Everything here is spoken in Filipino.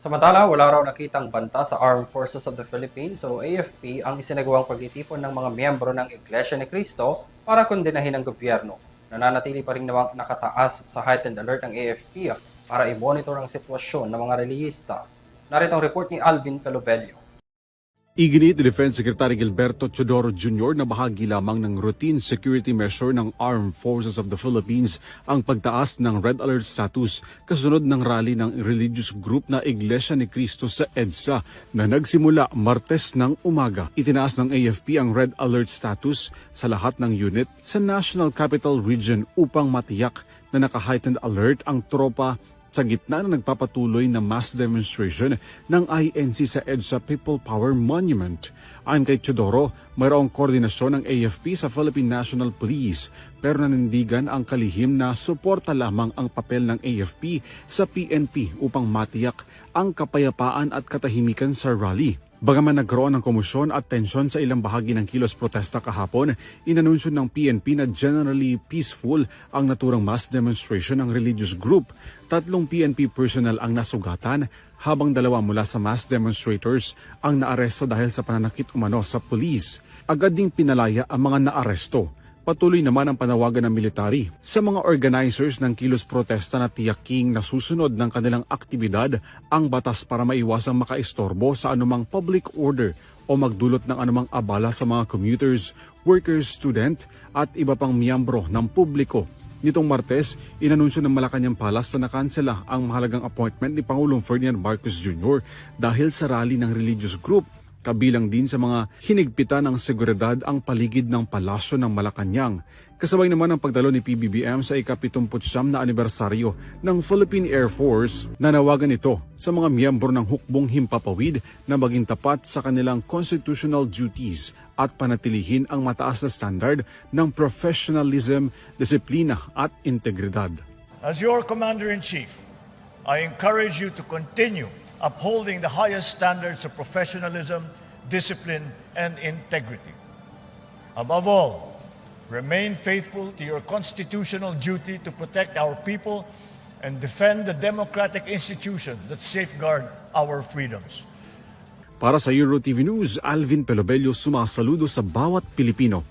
Samantala, wala raw nakitang banta sa Armed Forces of the Philippines o AFP ang isinagawang pagtitipon ng mga miyembro ng Iglesia ni Cristo para kondinahin ang gobyerno. Nananatili pa rin namang nakataas sa heightened alert ang AFP para i-monitor ang sitwasyon ng mga relihista. Narito ang report ni Alvin Pelobelio. Iginit ni Defense Secretary Gilberto Teodoro Jr. na bahagi lamang ng routine security measure ng Armed Forces of the Philippines ang pagtaas ng Red Alert status kasunod ng rally ng religious group na Iglesia ni Cristo sa EDSA na nagsimula Martes ng umaga. Itinaas ng AFP ang Red Alert status sa lahat ng unit sa National Capital Region upang matiyak na naka-heightened alert ang tropa sa gitna na nagpapatuloy na mass demonstration ng INC sa EDSA People Power Monument. Ayon kay Teodoro, mayroong koordinasyon ng AFP sa Philippine National Police pero nanindigan ang kalihim na suporta lamang ang papel ng AFP sa PNP upang matiyak ang kapayapaan at katahimikan sa rally. Bagaman nagkaroon ng komosyon at tensyon sa ilang bahagi ng kilos protesta kahapon, inanunsyo ng PNP na generally peaceful ang naturang mass demonstration ng religious group. 3 PNP personnel ang nasugatan habang 2 mula sa mass demonstrators ang naaresto dahil sa pananakit umano sa pulis. Agad ding pinalaya ang mga naaresto. Patuloy naman ang panawagan ng military sa mga organizers ng kilos protesta na tiyaking nasusunod ng kanilang aktibidad ang batas para maiwasang makaistorbo sa anumang public order o magdulot ng anumang abala sa mga commuters, workers, student at iba pang miyembro ng publiko. Nitong Martes, inanunsyo ng Malacanang Palace na nakansela ang mahalagang appointment ni Pangulong Ferdinand Marcos Jr. dahil sa rally ng religious group. Kabilang din sa mga hinigpitan ng seguridad ang paligid ng palasyo ng Malacanang. Kasabay naman ang pagdalo ni PBBM sa ika-79 na anibersaryo ng Philippine Air Force, nanawagan ito sa mga miyembro ng hukbong himpapawid na maging tapat sa kanilang constitutional duties at panatilihin ang mataas na standard ng professionalism, disiplina at integridad. As your Commander-in-Chief, I encourage you to continue upholding the highest standards of professionalism, discipline, and integrity. Above all, remain faithful to your constitutional duty to protect our people and defend the democratic institutions that safeguard our freedoms. Para sa EuroTV News, Alvin Pelobelio sumasaludo sa bawat Pilipino.